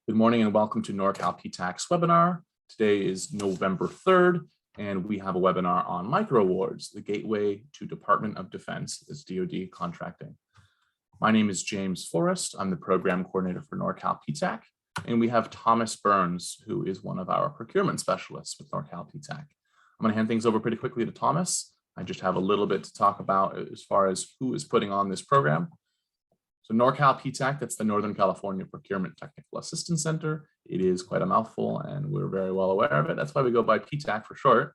Good morning and welcome to Norcal PTACs webinar. Today is November 3rd, and we have a webinar on micro awards, the gateway to Department of Defense, as DOD contracting. My name is James Forrest. I'm the program coordinator for Norcal PTAC, and we have Thomas Burns, who is one of our procurement specialists with Norcal PTAC. I'm going to hand things over pretty quickly to Thomas. I just have a little bit to talk about as far as who is putting on this program. So Norcal PTAC, that's the Northern California Procurement Technical Assistance Center. It is quite a mouthful and we're very well aware of it. That's why we go by PTAC for short.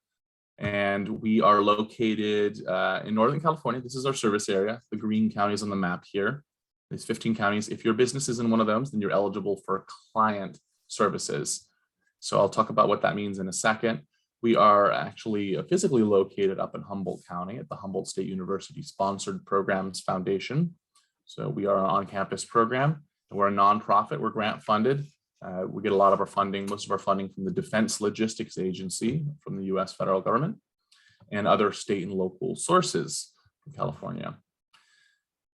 And we are located in Northern California. This is our service area, the green counties on the map here. There's 15 counties. If your business is in one of those, then you're eligible for client services. So I'll talk about what that means in a second. We are actually physically located up in Humboldt County at the Humboldt State University Sponsored Programs Foundation. So we are an on-campus program, and we're a nonprofit. We're grant funded. We get a lot of our funding, most of our funding from the Defense Logistics Agency from the U.S. federal government and other state and local sources from California.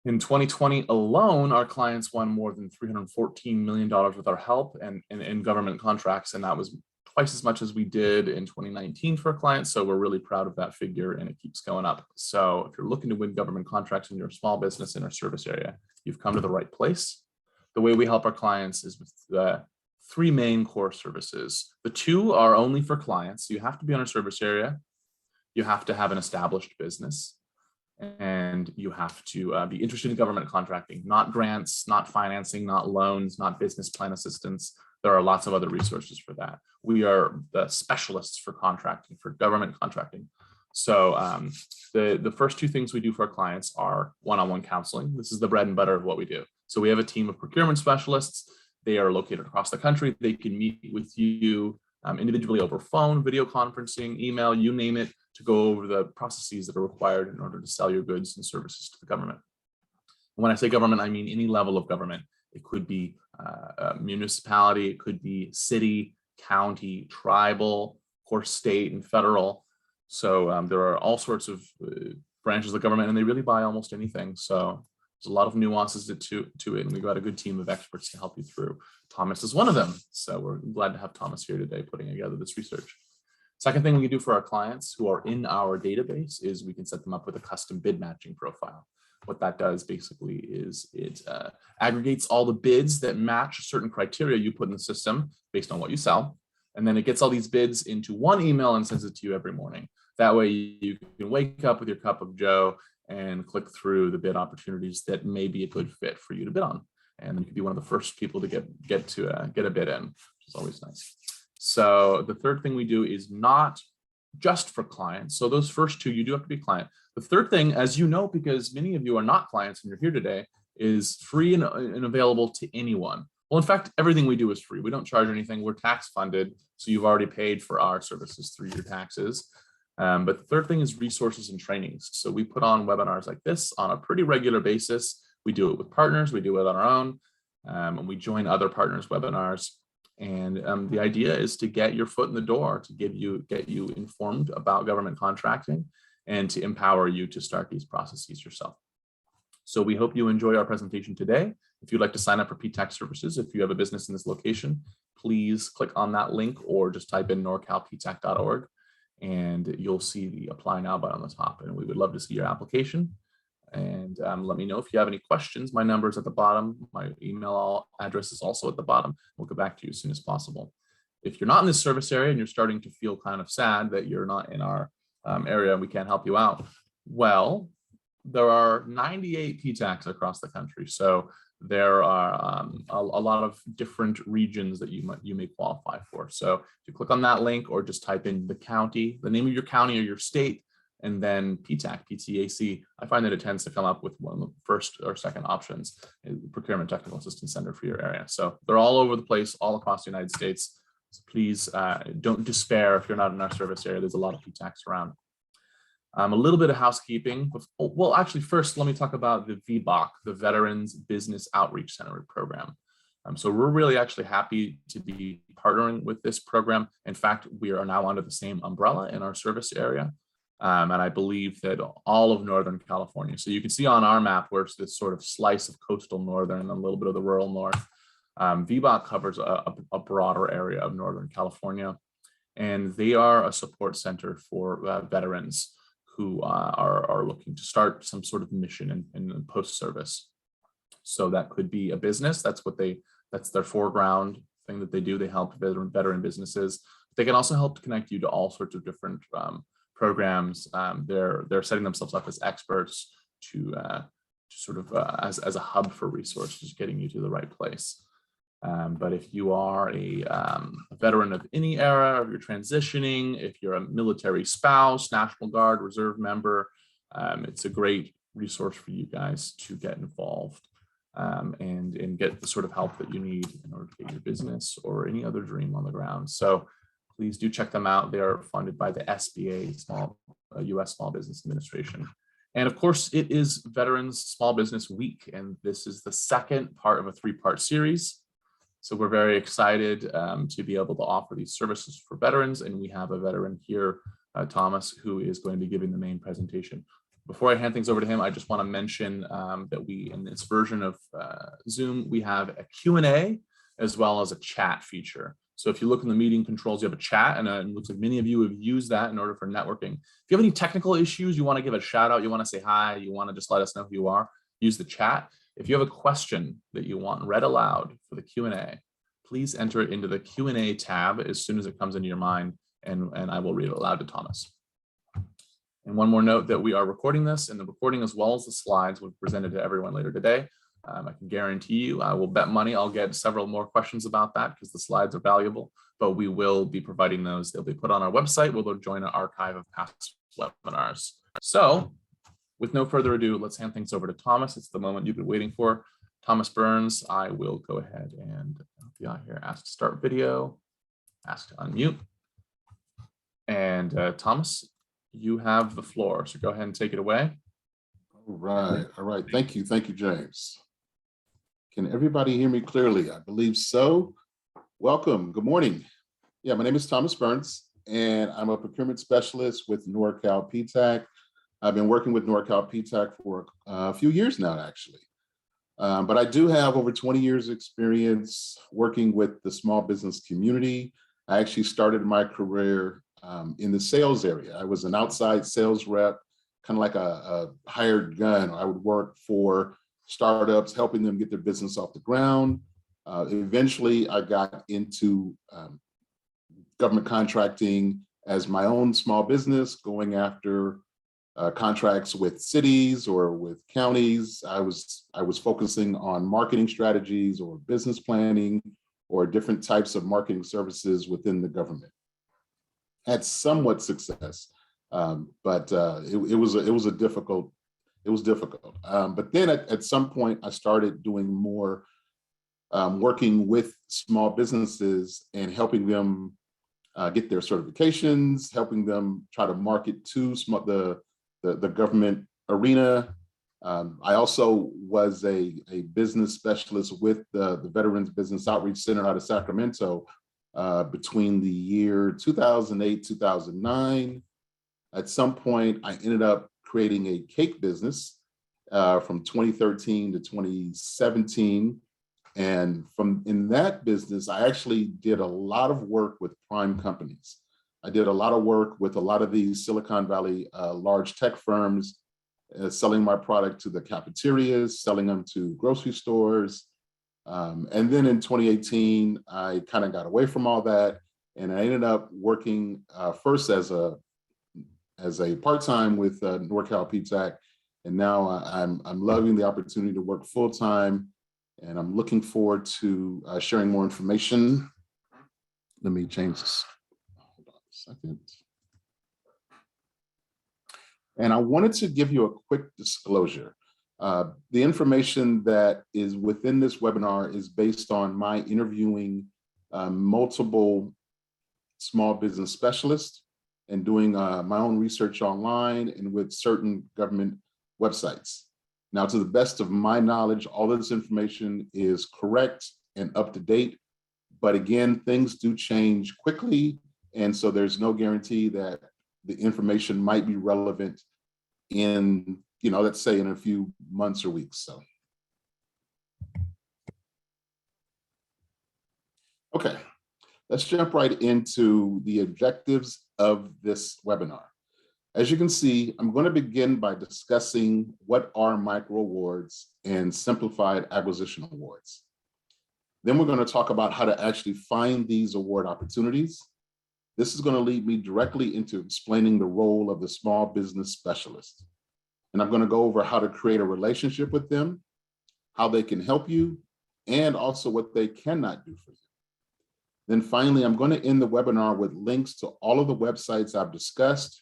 In 2020 alone, our clients won more than $314 million with our help and in government contracts, and that was twice as much as we did in 2019 for our clients. So we're really proud of that figure and it keeps going up. So if you're looking to win government contracts in your small business in our service area, you've come to the right place. The way we help our clients is with the three main core services. The two are only for clients. You have to be on our service area. You have to have an established business. And you have to be interested in government contracting, not grants, not financing, not loans, not business plan assistance. There are lots of other resources for that. We are the specialists for contracting, for government contracting. So the first two things we do for our clients are one-on-one counseling. This is the bread and butter of what we do. So we have a team of procurement specialists. They are located across the country. They can meet with you individually over phone, video conferencing, email, you name it, to go over the processes that are required in order to sell your goods and services to the government. When I say government, I mean any level of government. It could be a municipality, it could be city, county, tribal, or state and federal. So there are all sorts of branches of government, and they really buy almost anything. So there's a lot of nuances to it, and we've got a good team of experts to help you through. Thomas is one of them. So we're glad to have Thomas here today putting together this research. Second thing we do for our clients who are in our database is we can set them up with a custom bid matching profile. What that does basically is it aggregates all the bids that match certain criteria you put in the system based on what you sell. And then it gets all these bids into one email and sends it to you every morning. That way you can wake up with your cup of joe and click through the bid opportunities that may be a good fit for you to bid on. And you could be one of the first people to get a bid in, which is always nice. So the third thing we do is not just for clients. So those first two, you do have to be a client. The third thing, as you know, because many of you are not clients and you're here today, is free and available to anyone. Well, in fact, everything we do is free. We don't charge anything. We're tax funded. So you've already paid for our services through your taxes. But the third thing is resources and trainings. So we put on webinars like this on a pretty regular basis. We do it with partners. We do it on our own. And we join other partners' webinars. And the idea is to get your foot in the door, to get you informed about government contracting and to empower you to start these processes yourself. So we hope you enjoy our presentation today. If you'd like to sign up for PTAC services, if you have a business in this location, please click on that link or just type in norcalptac.org and you'll see the apply now button on the top. And we would love to see your application. And let me know if you have any questions. My number is at the bottom. My email address is also at the bottom. We'll get back to you as soon as possible. If you're not in this service area and you're starting to feel kind of sad that you're not in our area and we can't help you out, well, there are 98 PTACs across the country. So there are a lot of different regions that you may qualify for. So if you click on that link or just type in the county, the name of your county or your state, and then PTAC, PTAC, I find that it tends to come up with one of the first or second options, Procurement Technical Assistance Center for your area. So they're all over the place, all across the United States. So please don't despair if you're not in our service area. There's a lot of PTACs around. A little bit of housekeeping. Well, actually, first, let me talk about the VBOC, the Veterans Business Outreach Center program. So we're really actually happy to be partnering with this program. In fact, we are now under the same umbrella in our service area. And I believe that all of Northern California. So you can see on our map where it's this sort of slice of coastal northern and a little bit of the rural north. VBOC covers a broader area of Northern California, and they are a support center for veterans who are looking to start some sort of mission in post-service. So that could be a business. That's their foreground thing that they do. They help veteran businesses. They can also help to connect you to all sorts of different programs. They're setting themselves up as experts to sort of as a hub for resources, getting you to the right place. But if you are a veteran of any era, if you're transitioning, if you're a military spouse, National Guard, reserve member, it's a great resource for you guys to get involved and get the sort of help that you need in order to get your business or any other dream on the ground. So please do check them out. They are funded by the SBA, U.S. Small Business Administration. And of course, it is Veterans Small Business Week, and this is the second part of a three-part series. So we're very excited to be able to offer these services for veterans, and we have a veteran here, Thomas, who is going to be giving the main presentation. Before I hand things over to him, I just want to mention that we, in this version of Zoom, we have a Q&A as well as a chat feature. So if you look in the meeting controls, you have a chat, and it looks like many of you have used that in order for networking. If you have any technical issues, you want to give a shout out, you want to say hi, you want to just let us know who you are, use the chat. If you have a question that you want read aloud for the Q&A, please enter it into the Q&A tab as soon as it comes into your mind, and I will read it aloud to Thomas. And one more note that we are recording this, and the recording as well as the slides will be presented to everyone later today. I can guarantee you, I will bet money I'll get several more questions about that because the slides are valuable, but we will be providing those. They'll be put on our website where they'll join an archive of past webinars. So with no further ado, let's hand things over to Thomas. It's the moment you've been waiting for. Thomas Burns, I will go ahead and help you out here. Ask to start video, ask to unmute. And Thomas, you have the floor, so go ahead and take it away. All right. Thank you, James. Can everybody hear me clearly? I believe so. Welcome, good morning. Yeah, my name is Thomas Burns, and I'm a procurement specialist with Norcal PTAC. I've been working with Norcal PTAC for a few years now, actually. But I do have over 20 years experience working with the small business community. I actually started my career in the sales area. I was an outside sales rep, kind of like a hired gun. I would work for startups, helping them get their business off the ground. Eventually, I got into government contracting as my own small business, going after contracts with cities or with counties. I was focusing on marketing strategies or business planning or different types of marketing services within the government. Had somewhat success, but it was difficult. But then at some point, I started doing more working with small businesses and helping them get their certifications, helping them try to market to the government arena. I also was a business specialist with the Veterans Business Outreach Center out of Sacramento between the year 2008, 2009. At some point, I ended up creating a cake business from 2013 to 2017. And in that business, I actually did a lot of work with prime companies. I did a lot of work with a lot of these Silicon Valley large tech firms, selling my product to the cafeterias, selling them to grocery stores. And then in 2018, I kind of got away from all that, and I ended up working first as a part-time with Norcal PTAC, and now I'm loving the opportunity to work full-time, and I'm looking forward to sharing more information. Let me change this. Hold on a second. And I wanted to give you a quick disclosure. The information that is within this webinar is based on my interviewing multiple small business specialists and doing my own research online and with certain government websites. Now, to the best of my knowledge, all of this information is correct and up to date. But again, things do change quickly. And so there's no guarantee that the information might be relevant in, let's say in a few months or weeks. So Okay, let's jump right into the objectives of this webinar. As you can see, I'm going to begin by discussing what are micro awards and simplified acquisition awards. Then we're going to talk about how to actually find these award opportunities. This is going to lead me directly into explaining the role of the small business specialist. And I'm going to go over how to create a relationship with them, how they can help you, and also what they cannot do for you. Then finally, I'm going to end the webinar with links to all of the websites I've discussed,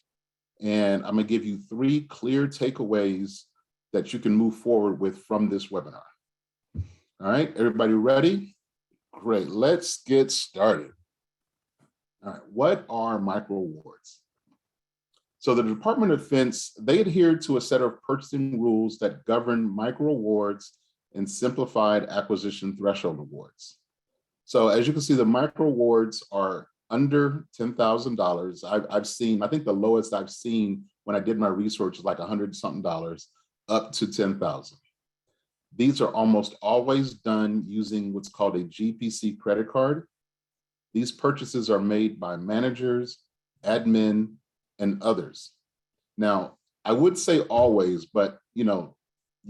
and I'm going to give you 3 clear takeaways that you can move forward with from this webinar. All right, everybody ready? Great, let's get started. All right, what are micro awards? So the Department of Defense, they adhere to a set of purchasing rules that govern micro awards and simplified acquisition threshold awards. So as you can see, the micro awards are under $10,000. I've seen, I think the lowest I've seen when I did my research is like $100-something, up to $10,000. These are almost always done using what's called a GPC credit card. These purchases are made by managers, admin, and others. Now, I would say always, but you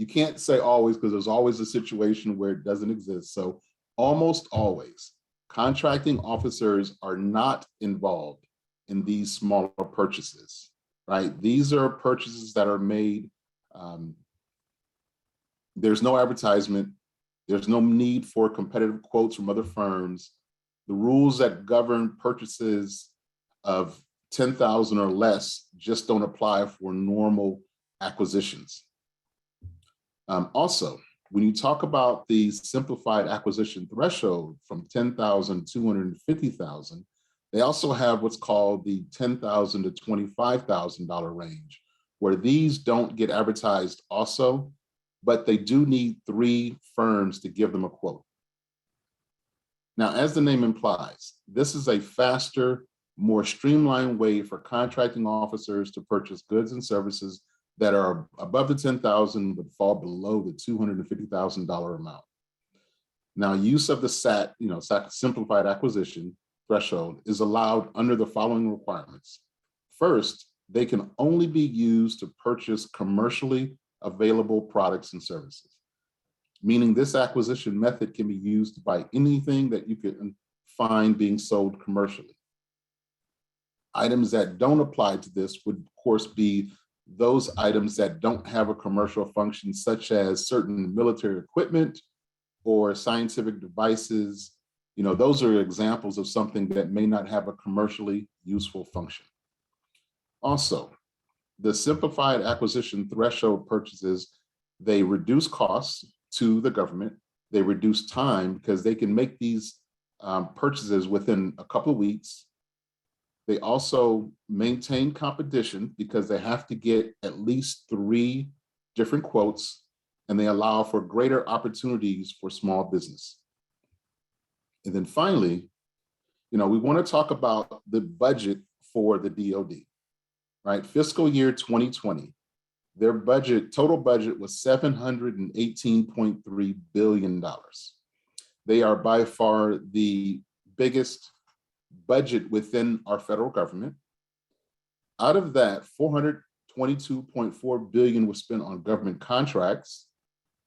can't say always because there's always a situation where it doesn't exist. So almost always, contracting officers are not involved in these smaller purchases, right? These are purchases that are made. There's no advertisement. There's no need for competitive quotes from other firms. The rules that govern purchases of 10,000 or less just don't apply for normal acquisitions. Also, when you talk about the simplified acquisition threshold from 10,000 to 250,000, they also have what's called the $10,000 to $25,000 range, where these don't get advertised also, but they do need 3 firms to give them a quote. Now, as the name implies, this is a faster, more streamlined way for contracting officers to purchase goods and services that are above the $10,000 but fall below the $250,000 amount. Now, use of the SAT, simplified acquisition threshold is allowed under the following requirements. First, they can only be used to purchase commercially available products and services, meaning this acquisition method can be used by anything that you can find being sold commercially. Items that don't apply to this would, of course, be those items that don't have a commercial function, such as certain military equipment or scientific devices. Those are examples of something that may not have a commercially useful function. Also, the simplified acquisition threshold purchases, they reduce costs to the government. They reduce time because they can make these purchases within a couple of weeks. They also maintain competition because they have to get at least 3 different quotes, and they allow for greater opportunities for small business. And then finally, we want to talk about the budget for the DOD, right? Fiscal year 2020, their total budget was $718.3 billion. They are by far the biggest budget within our federal government. Out of that, $422.4 billion was spent on government contracts.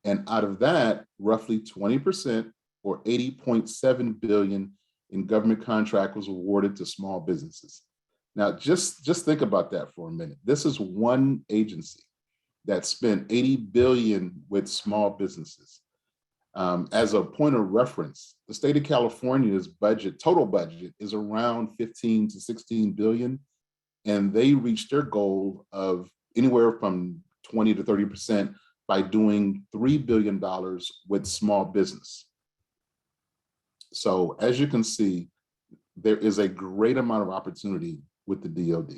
And out of that, roughly 20% or $80.7 billion in government contract was awarded to small businesses. Now, just think about that for a minute. This is one agency that spent $80 billion with small businesses. As a point of reference, the state of California's total budget is around 15 to 16 billion, and they reached their goal of anywhere from 20 to 30% by doing $3 billion with small business. So as you can see, there is a great amount of opportunity with the DOD.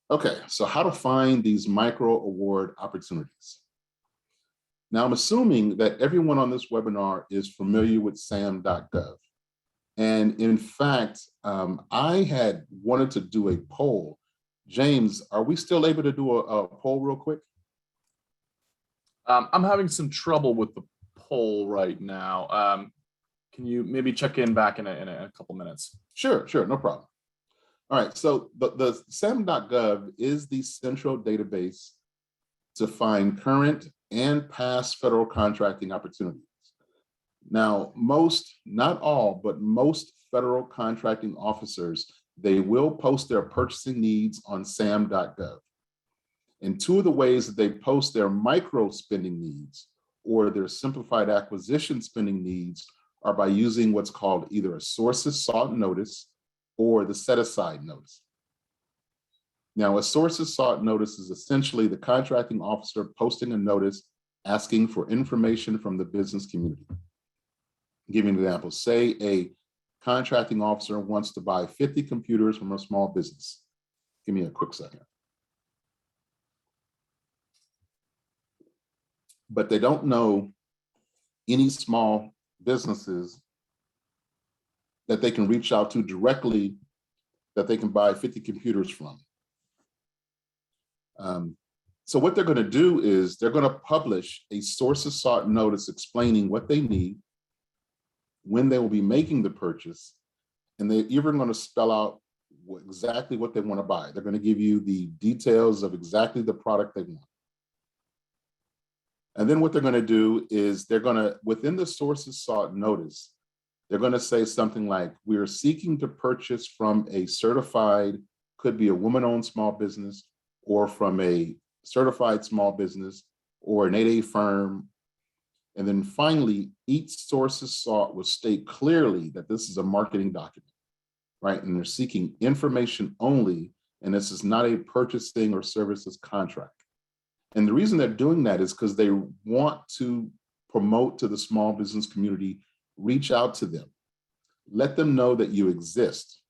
Okay, so how to find these micro award opportunities. Now, I'm assuming that everyone on this webinar is familiar with sam.gov. And in fact, I had wanted to do a poll. James, are we still able to do a poll real quick? I'm having some trouble with the poll right now. Can you maybe check in back in a couple minutes? Sure, no problem. All right, so the SAM.gov is the central database to find current and past federal contracting opportunities. Now, most, not all, but most federal contracting officers, they will post their purchasing needs on SAM.gov. And two of the ways that they post their micro spending needs or their simplified acquisition spending needs are by using what's called either a sources sought notice or the set aside notice. Now, a sources sought notice is essentially the contracting officer posting a notice asking for information from the business community. Give you an example. Say a contracting officer wants to buy 50 computers from a small business. Give me a quick second. But they don't know any small businesses that they can reach out to directly that they can buy 50 computers from. So what they're going to do is they're going to publish a sources sought notice explaining what they need, when they will be making the purchase, and they're even going to spell out exactly what they want to buy. They're going to give you the details of exactly the product they want. And then what they're going to do is they're going to, within the sources sought notice, they're going to say something like, we are seeking to purchase from a certified, could be a woman-owned small business, or from a certified small business, or an 8A firm. And then finally, each sources sought will state clearly that this is a marketing document, right? And they're seeking information only, and this is not a purchasing or services contract. And the reason they're doing that is because they want to promote to the small business community, reach out to them, let them know that you exist.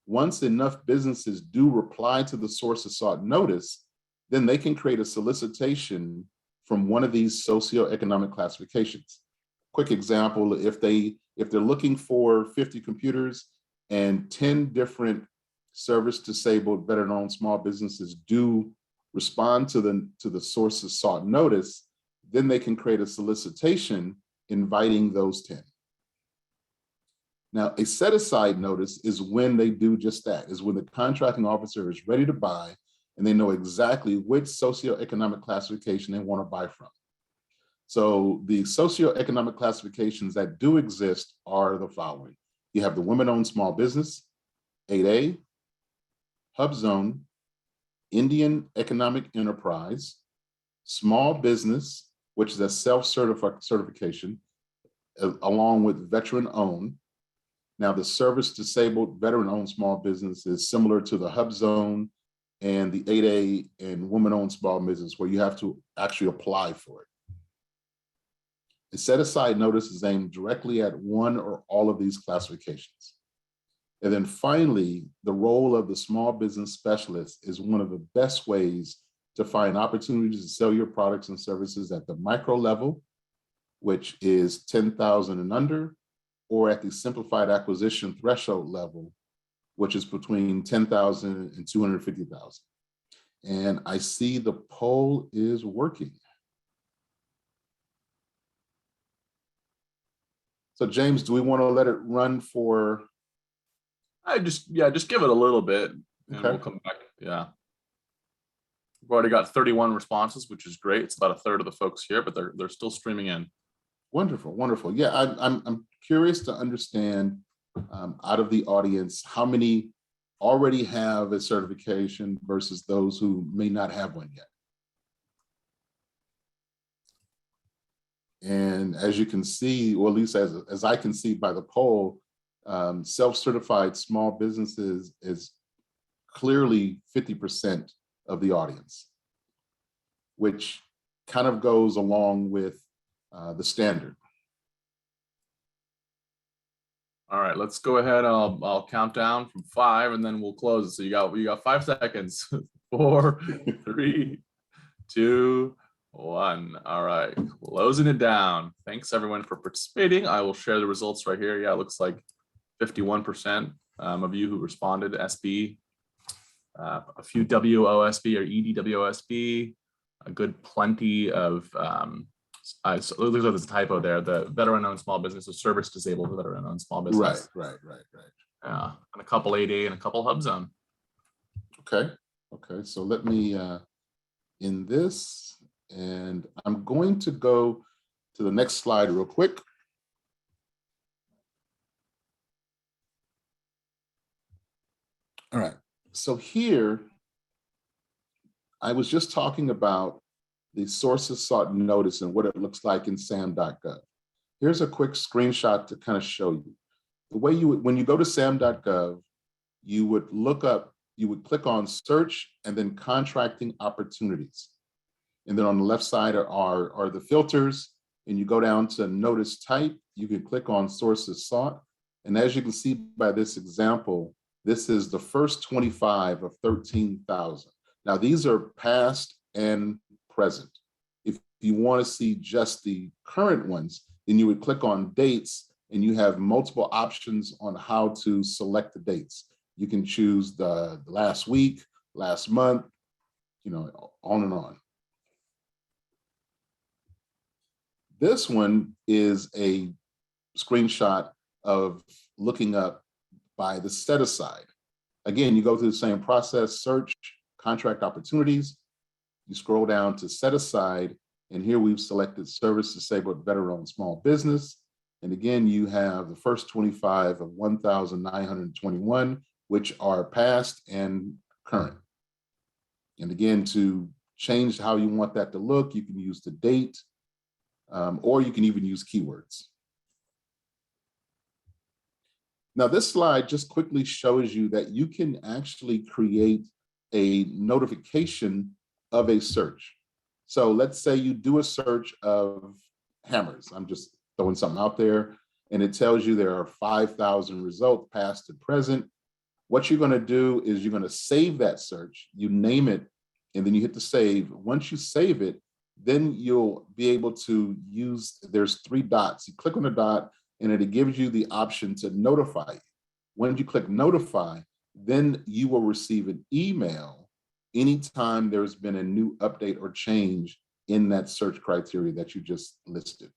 Once enough businesses do reply to the sources sought notice, then they can create a solicitation from one of these socioeconomic classifications. Quick example, if they're looking for 50 computers and 10 different service disabled, better known small businesses do respond to the sources sought notice, then they can create a solicitation inviting those 10. Now, a set aside notice is when they do just that, is when the contracting officer is ready to buy and they know exactly which socioeconomic classification they want to buy from. So the socioeconomic classifications that do exist are the following. You have the women-owned small business, 8A, Hub Zone, Indian Economic Enterprise, small business, which is a self-certification, along with veteran-owned. Now, the service disabled veteran-owned small business is similar to the Hub Zone and the 8A and woman-owned small business, where you have to actually apply for it. A set-aside notice is aimed directly at one or all of these classifications. And then finally, the role of the small business specialist is one of the best ways to find opportunities to sell your products and services at the micro level, which is 10,000 and under, or at the simplified acquisition threshold level, which is between 10,000 and 250,000. And I see the poll is working. So James, do we want to let it run for? Just give it a little bit and Okay. we'll come back. Yeah. We've already got 31 responses, which is great. It's about a third of the folks here, but they're still streaming in. Wonderful, wonderful. Yeah, I'm curious to understand out of the audience, how many already have a certification versus those who may not have one yet. And as you can see, or at least as I can see by the poll, self-certified small businesses is clearly 50% of the audience, which kind of goes along with the standard. All right, let's go ahead. I'll count down from 5 and then we'll close it. So you got 5 seconds. 4, 3, 2, 1. All right, closing it down. Thanks everyone for participating. I will share the results right here. Yeah, it looks like 51% of you who responded SB, a few WOSB or EDWOSB, a good plenty of So it looks like there's a typo there. The veteran-owned small business or service-disabled veteran-owned small business. Right. And a couple 8A and a couple hub zone. Okay. So let me end this, and I'm going to go to the next slide real quick. All right. So here, I was just talking about the sources sought notice and what it looks like in SAM.gov. Here's a quick screenshot to kind of show you. The way you would, when you go to SAM.gov, you would click on search and then contracting opportunities. And then on the left side are the filters, and you go down to notice type, you can click on sources sought. And as you can see by this example, this is the first 25 of 13,000. Now these are past and present. If you want to see just the current ones, then you would click on dates, and you have multiple options on how to select the dates. You can choose the last week, last month, on and on. This one is a screenshot of looking up by the set aside. Again, you go through the same process, search, contract opportunities, you scroll down to set aside, and here we've selected service disabled veteran-owned small business. And again, you have the first 25 of 1,921, which are past and current. And again, to change how you want that to look, you can use the date, or you can even use keywords. Now, this slide just quickly shows you that you can actually create a notification of a search. So let's say you do a search of hammers. I'm just throwing something out there, and it tells you there are 5,000 results past to present. What you're going to do is you're going to save that search, you name it, and then you hit the save. Once you save it, then you'll be able to use, there's 3 dots. You click on the dot, and it gives you the option to notify you. When you click notify, then you will receive an email anytime there's been a new update or change in that search criteria that you just listed.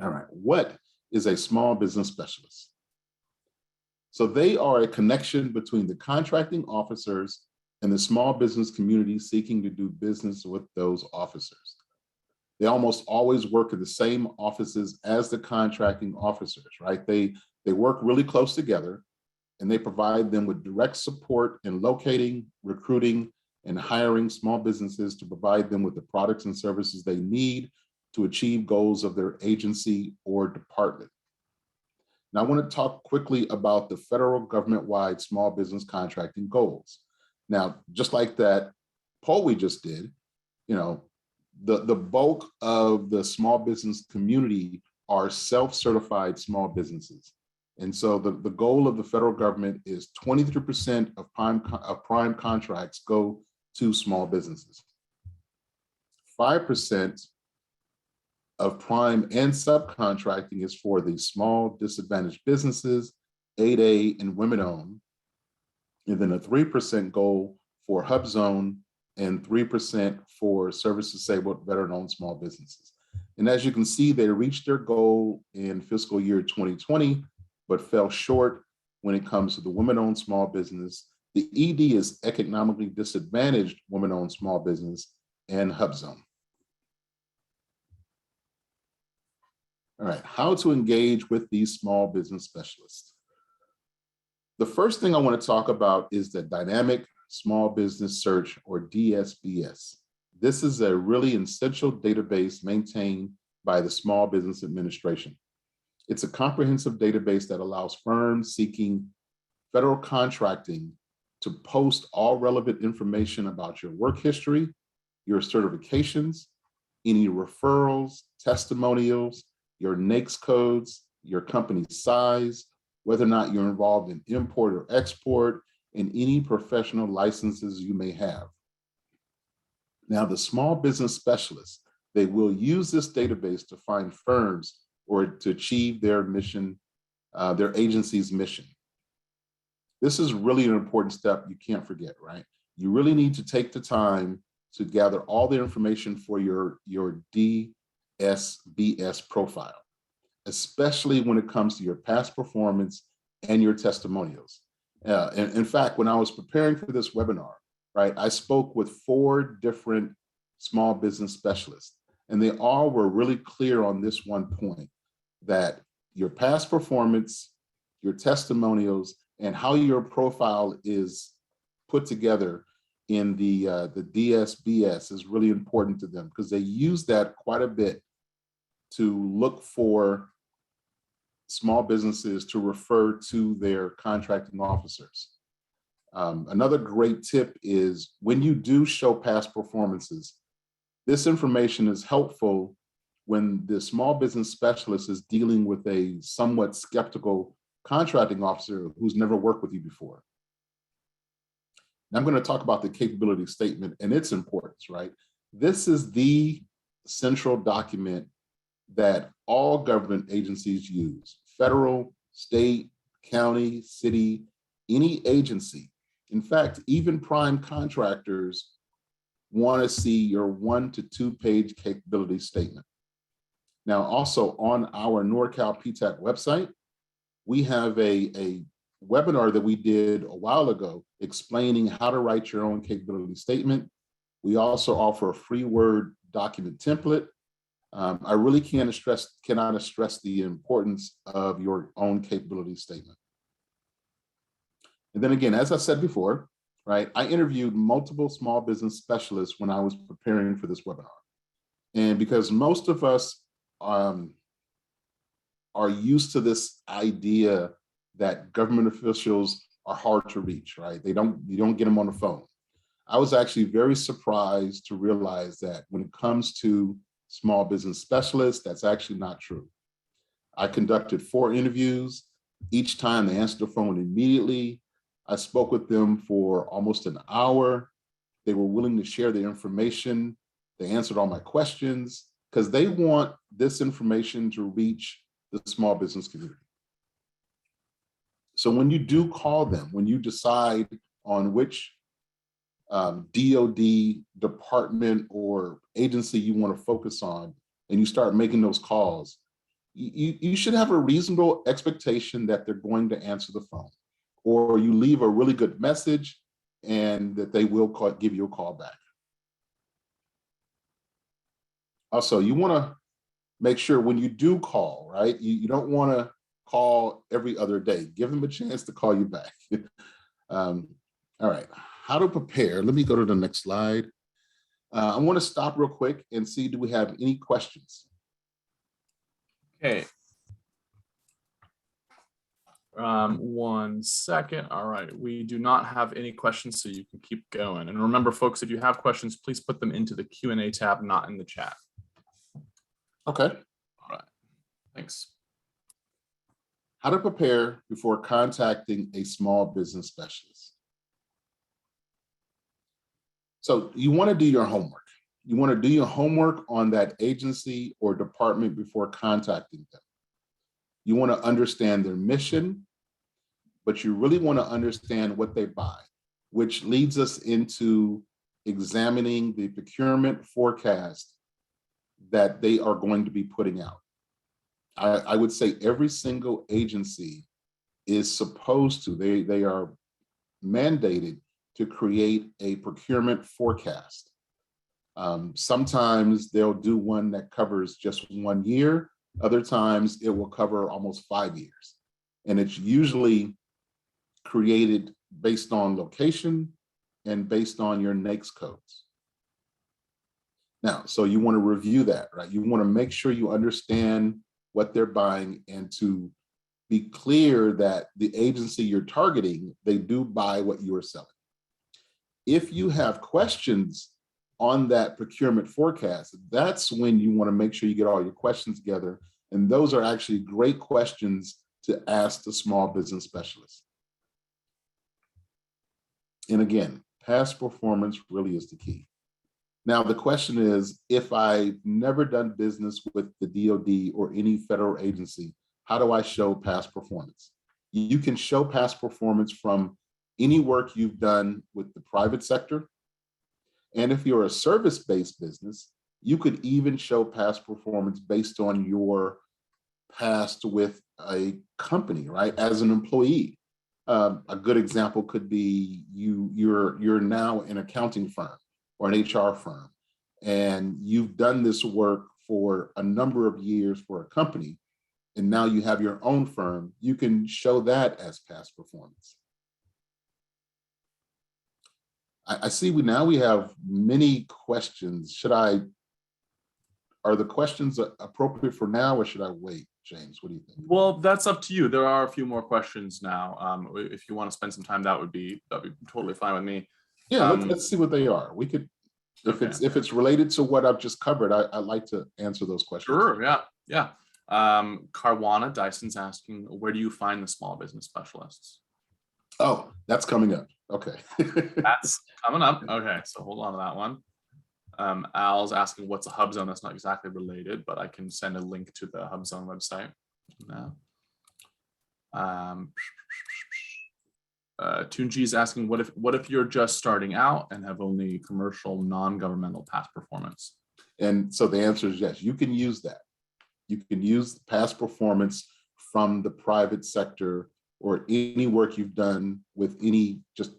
All right, what is a small business specialist? So they are a connection between the contracting officers and the small business community seeking to do business with those officers. They almost always work in the same offices as the contracting officers, right? They work really close together, and they provide them with direct support in locating, recruiting, and hiring small businesses to provide them with the products and services they need to achieve goals of their agency or department. Now, I want to talk quickly about the federal government-wide small business contracting goals. Now, just like that poll we just did, the bulk of the small business community are self-certified small businesses. And so the goal of the federal government is 23% of prime contracts go to small businesses. 5% of prime and subcontracting is for the small disadvantaged businesses, 8A and women-owned, and then a 3% goal for hub zone and 3% for service-disabled veteran-owned small businesses. And as you can see, they reached their goal in fiscal year 2020, but fell short when it comes to the women-owned small business. The ED is economically disadvantaged women-owned small business and hub zone. All right, how to engage with these small business specialists. The first thing I want to talk about is the Dynamic Small Business Search, or DSBS. This is a really essential database maintained by the Small Business Administration. It's a comprehensive database that allows firms seeking federal contracting to post all relevant information about your work history, your certifications, any referrals, testimonials, your NAICS codes, your company size, whether or not you're involved in import or export, and any professional licenses you may have. Now, the small business specialists, they will use this database to find firms or to achieve their mission, their agency's mission. This is really an important step you can't forget, right? you really need to take the time to gather all the information for your DSBS profile, especially when it comes to your past performance and your testimonials. And in fact, when I was preparing for this webinar, right, I spoke with 4 different small business specialists, and they all were really clear on this one point, that your past performance, your testimonials, and how your profile is put together in the DSBS is really important to them, because they use that quite a bit to look for small businesses to refer to their contracting officers. Another great tip is, when you do show past performances, this information is helpful when the small business specialist is dealing with a somewhat skeptical contracting officer who's never worked with you before. Now I'm going to talk about the capability statement and its importance, right? This is the central document that all government agencies use: federal, state, county, city, any agency. In fact, even prime contractors want to see your 1 to 2 page capability statement. Now, also on our Norcal PTAC website, we have a webinar that we did a while ago explaining how to write your own capability statement. We also offer a free Word document template. I really cannot stress the importance of your own capability statement. And then again, as I said before, right, I interviewed multiple small business specialists when I was preparing for this webinar. And because most of us are used to this idea that government officials are hard to reach, right? You don't get them on the phone. I was actually very surprised to realize that when it comes to small business specialists, that's actually not true. I conducted 4 interviews. Each time they answered the phone immediately. I spoke with them for almost an hour. They were willing to share their information. They answered all my questions, because they want this information to reach the small business community. So when you do call them, when you decide on which DOD department or agency you want to focus on, and you start making those calls, you should have a reasonable expectation that they're going to answer the phone, or you leave a really good message and that they will give you a call back. Also, you want to make sure when you do call, right, you don't want to call every other day. Give them a chance to call you back. All right, how to prepare. Let me go to the next slide. I want to stop real quick and see, do we have any questions? Okay. 1 second. All right, we do not have any questions, so you can keep going. And remember, folks, if you have questions, please put them into the Q&A tab, not in the chat. Okay. All right, thanks. How to prepare before contacting a small business specialist. So you want to do your homework. You want to do your homework on that agency or department before contacting them. You want to understand their mission, but you really want to understand what they buy, which leads us into examining the procurement forecast that they are going to be putting out. I would say every single agency is supposed to, they are mandated to create a procurement forecast. Sometimes they'll do one that covers just 1 year. Other times it will cover almost 5 years. And it's usually created based on location and based on your NAICS codes. Now, so you want to review that, right? You want to make sure you understand what they're buying, and to be clear that the agency you're targeting, they do buy what you are selling. If you have questions on that procurement forecast, that's when you want to make sure you get all your questions together. And those are actually great questions to ask the small business specialist. And again, past performance really is the key. Now, the question is, if I've never done business with the DOD or any federal agency, how do I show past performance? You can show past performance from any work you've done with the private sector. And if you're a service-based business, you could even show past performance based on your past with a company, right? As an employee. A good example could be you're now an accounting firm or an HR firm, and you've done this work for a number of years for a company, and now you have your own firm. You can show that as past performance. I see we have many questions. Are the questions appropriate for now, or should I wait, James? What do you think? Well, that's up to you. There are a few more questions now. If you want to spend some time, that'd be totally fine with me. Yeah, let's see what they are. We could, if it's related to what I've just covered, I'd like to answer those questions. Sure. Yeah. Carwana Dyson's asking, where do you find the small business specialists? Oh, that's coming up. Okay. That's coming up. Okay, so hold on to that one. Al's asking what's a hub zone. That's not exactly related, but I can send a link to the hub zone website now. Tunji is asking what if you're just starting out and have only commercial non-governmental past performance? And so the answer is yes, you can use that. You can use past performance from the private sector or any work you've done with any just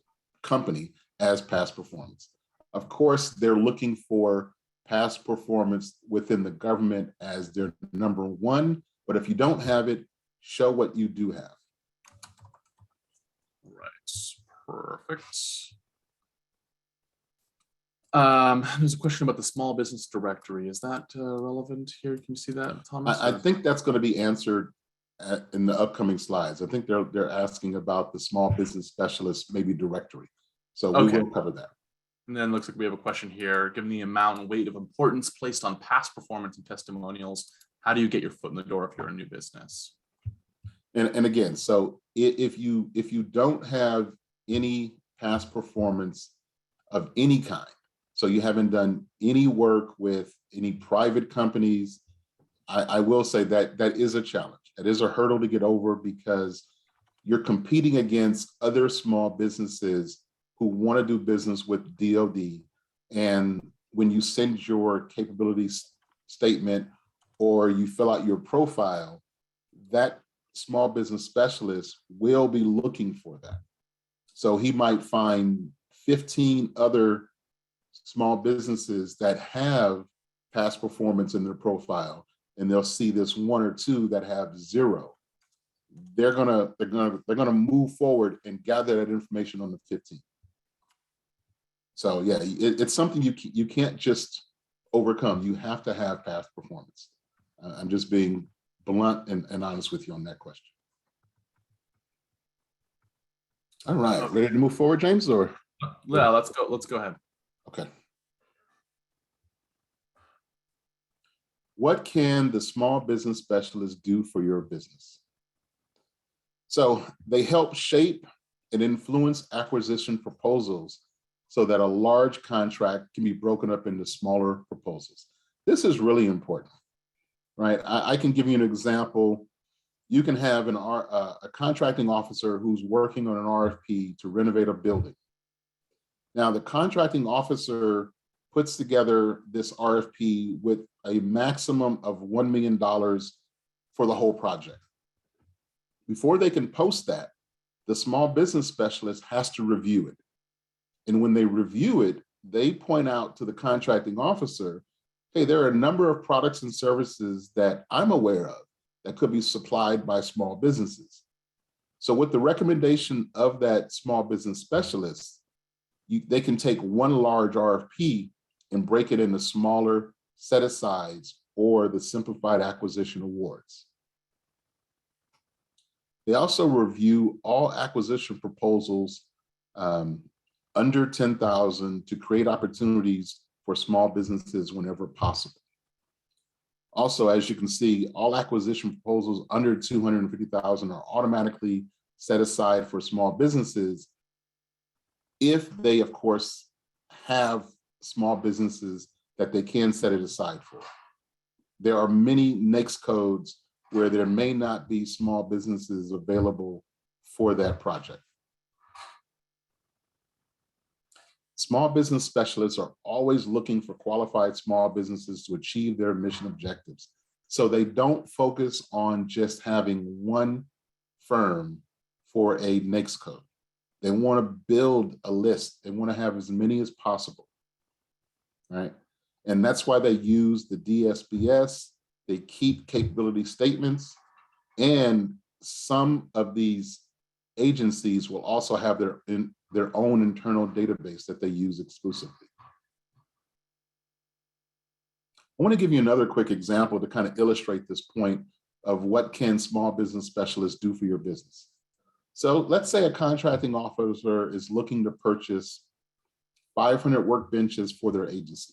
company as past performance. Of course, they're looking for past performance within the government as their number one, but if you don't have it, show what you do have. Right, perfect. There's a question about the small business directory. Is that relevant here? Can you see that, Thomas? I think that's going to be answered in the upcoming slides. I think they're asking about the small business specialist, maybe directory. So we will cover that. And then looks like we have a question here. Given the amount and weight of importance placed on past performance and testimonials, how do you get your foot in the door if you're a new business? And again, so if you don't have any past performance of any kind, so you haven't done any work with any private companies, I will say that is a challenge. That is a hurdle to get over because you're competing against other small businesses who want to do business with DOD. And when you send your capabilities statement or you fill out your profile, that small business specialist will be looking for that. So he might find 15 other small businesses that have past performance in their profile, and they'll see this one or two that have zero. They're gonna move forward and gather that information on the 15. So yeah, it's something you can't just overcome. You have to have past performance. I'm just being blunt and honest with you on that question. All right, ready to move forward, James? Or yeah, let's go ahead. Okay. What can the small business specialist do for your business? So they help shape and influence acquisition proposals so that a large contract can be broken up into smaller proposals. This is really important, right? I can give you an example. You can have a contracting officer who's working on an RFP to renovate a building. Now, the contracting officer puts together this RFP with a maximum of $1 million for the whole project. Before they can post that, the small business specialist has to review it. And when they review it, they point out to the contracting officer, hey, there are a number of products and services that I'm aware of that could be supplied by small businesses. So with the recommendation of that small business specialist, they can take one large RFP and break it into smaller set-asides or the simplified acquisition awards. They also review all acquisition proposals under 10,000 to create opportunities for small businesses whenever possible. Also, as you can see, all acquisition proposals under 250,000 are automatically set aside for small businesses if they, of course, have small businesses that they can set it aside for. There are many NAICS codes where there may not be small businesses available for that project. Small business specialists are always looking for qualified small businesses to achieve their mission objectives. So they don't focus on just having one firm for a NAICS code. They want to build a list. They want to have as many as possible, right? And that's why they use the DSBS. They keep capability statements, and some of these agencies will also have their own internal database that they use exclusively. I want to give you another quick example to kind of illustrate this point of what can small business specialists do for your business. So let's say a contracting officer is looking to purchase 500 workbenches for their agency,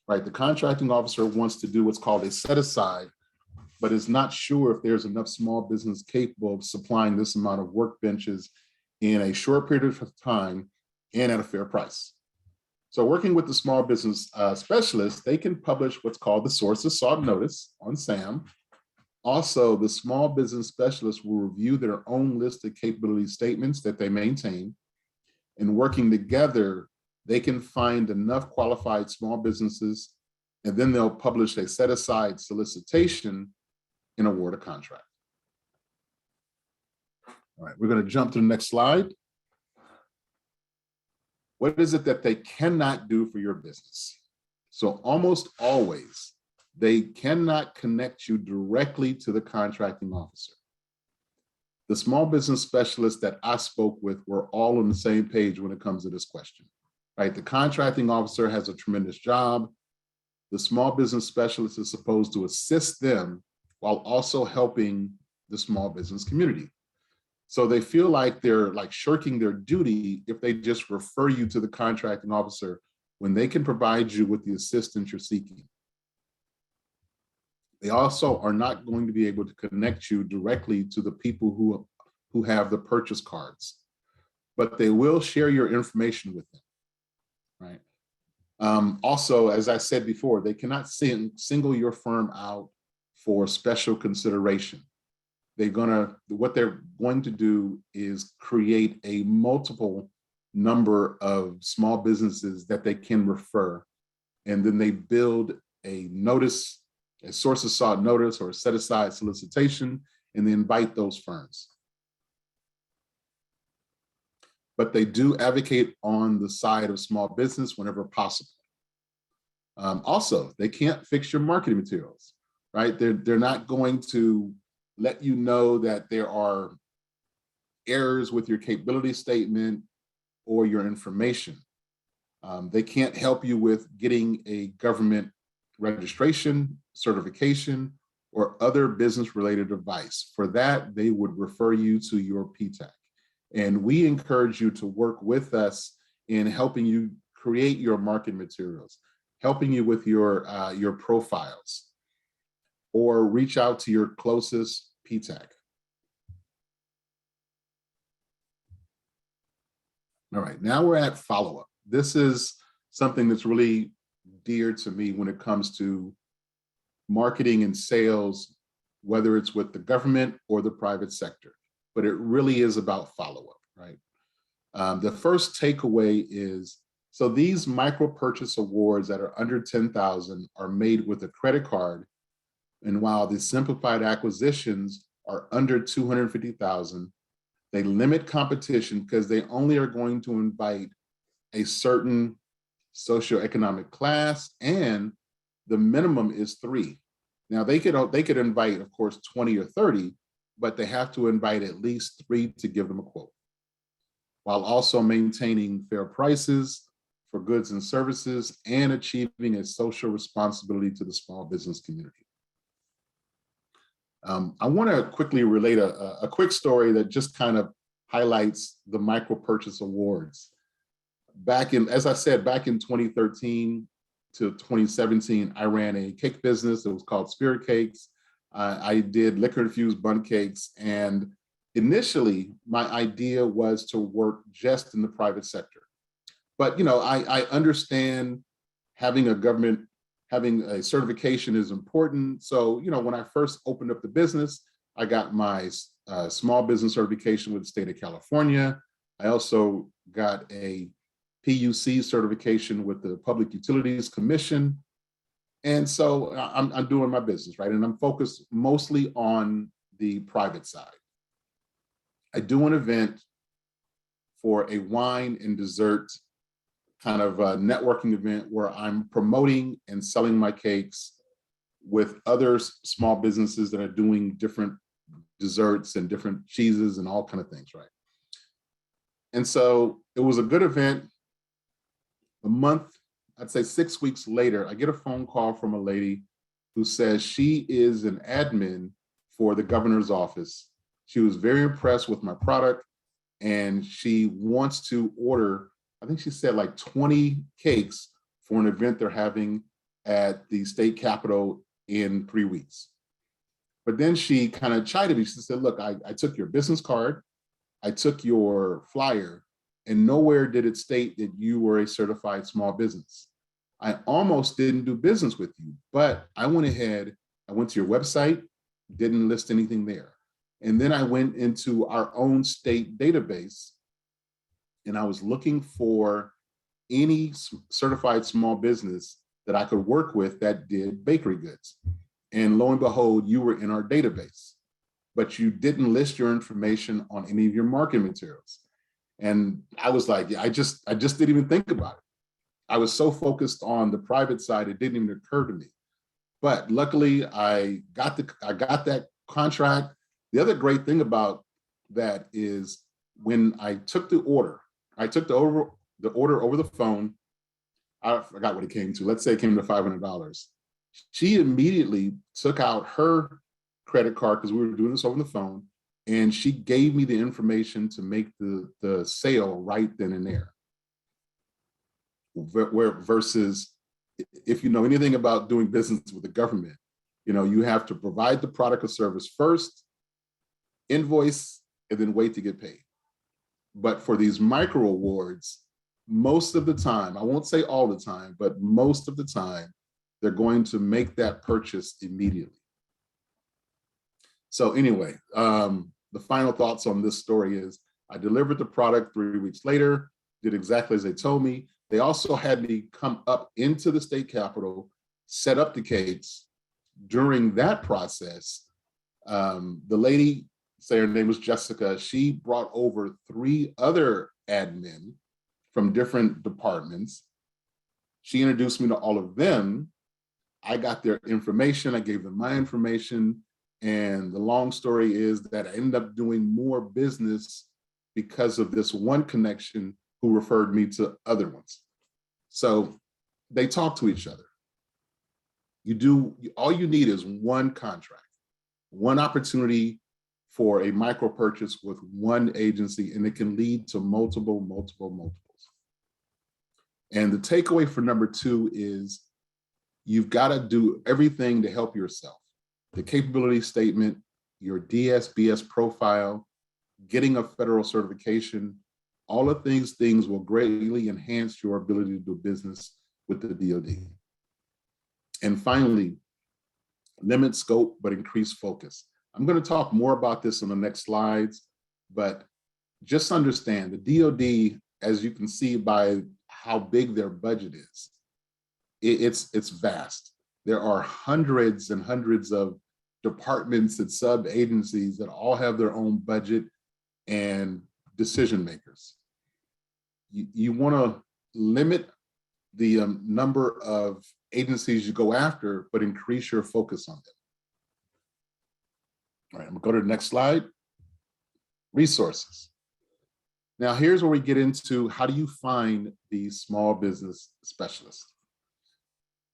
right? The contracting officer wants to do what's called a set aside, but is not sure if there's enough small business capable of supplying this amount of workbenches in a short period of time and at a fair price. So working with the small business specialist, they can publish what's called the sources sought notice on SAM. Also, the small business specialist will review their own list of capability statements that they maintain, and working together, they can find enough qualified small businesses, and then they'll publish a set aside solicitation and award a contract. All right, we're going to jump to the next slide. What is it that they cannot do for your business? So almost always, they cannot connect you directly to the contracting officer. The small business specialists that I spoke with were all on the same page when it comes to this question, right? The contracting officer has a tremendous job. The small business specialist is supposed to assist them while also helping the small business community. So they feel like they're like shirking their duty if they just refer you to the contracting officer when they can provide you with the assistance you're seeking. They also are not going to be able to connect you directly to the people who have the purchase cards, but they will share your information with them, right? Also, as I said before, they cannot single your firm out for special consideration. What they're going to do is create a multiple number of small businesses that they can refer, and then they build a notice, a sources sought notice or a set aside solicitation, and they invite those firms. But they do advocate on the side of small business whenever possible. Also, they can't fix your marketing materials, right? They're not going to let you know that there are errors with your capability statement or your information. They can't help you with getting a government registration, certification, or other business-related advice. For that, they would refer you to your PTAC. And we encourage you to work with us in helping you create your marketing materials, helping you with your profiles, or reach out to your closest PTAC. All right, now we're at follow-up. This is something that's really dear to me when it comes to marketing and sales, whether it's with the government or the private sector, but it really is about follow-up, right? The first takeaway is, so these micro purchase awards that are under 10,000 are made with a credit card. And while the simplified acquisitions are under 250,000, they limit competition because they only are going to invite a certain socioeconomic class, and the minimum is 3. Now they could invite, of course, 20 or 30, but they have to invite at least 3 to give them a quote, while also maintaining fair prices for goods and services and achieving a social responsibility to the small business community. I want to quickly relate a quick story that just kind of highlights the micro purchase awards. As I said, back in 2013 to 2017, I ran a cake business. It was called Spirit Cakes. I did liquor-infused bundt cakes, and initially my idea was to work just in the private sector. But I understand having a certification is important. So, when I first opened up the business, I got my small business certification with the state of California. I also got a PUC certification with the Public Utilities Commission. And so I'm doing my business, right? And I'm focused mostly on the private side. I do an event for a wine and dessert kind of a networking event where I'm promoting and selling my cakes with other small businesses that are doing different desserts and different cheeses and all kind of things, right? And so it was a good event. A month, I'd say 6 weeks later, I get a phone call from a lady who says she is an admin for the governor's office. She was very impressed with my product and she wants to order, I think she said like 20 cakes for an event they're having at the state capitol in 3 weeks. But then she kind of chided me. She said, look, I took your business card, I took your flyer, and nowhere did it state that you were a certified small business. I almost didn't do business with you, but I went ahead, I went to your website, didn't list anything there. And then I went into our own state database and I was looking for any certified small business that I could work with that did bakery goods. And lo and behold, you were in our database, but you didn't list your information on any of your marketing materials. And I was like, yeah, I just didn't even think about it. I was so focused on the private side, it didn't even occur to me. But luckily, I got that contract. The other great thing about that is when I took the order, the order over the phone. I forgot what it came to. Let's say it came to $500. She immediately took out her credit card because we were doing this over the phone, and she gave me the information to make the sale right then and there. Versus if you know anything about doing business with the government, you know, you have to provide the product or service first, invoice, and then wait to get paid. But for these micro awards, most of the time, I won't say all the time, but most of the time, they're going to make that purchase immediately. So anyway, the final thoughts on this story is I delivered the product 3 weeks later, did exactly as they told me. They also had me come up into the state capitol, set up the cakes. During that process, the lady, say her name was Jessica, she brought over 3 other admin from different departments. She introduced me to all of them. I got their information, I gave them my information, and the long story is that I ended up doing more business because of this one connection who referred me to other ones. So they talk to each other. All you need is one contract, one opportunity for a micro purchase with one agency, and it can lead to multiples. And the takeaway for number 2 is you've got to do everything to help yourself. The capability statement, your DSBS profile, getting a federal certification, all of these things will greatly enhance your ability to do business with the DOD. And finally, limit scope, but increase focus. I'm going to talk more about this in the next slides, but just understand the DOD, as you can see by how big their budget is, it's vast. There are hundreds and hundreds of departments and sub-agencies that all have their own budget and decision makers. You want to limit the number of agencies you go after, but increase your focus on them. All right, I'm gonna go to the next slide. Resources. Now here's where we get into how do you find these small business specialists.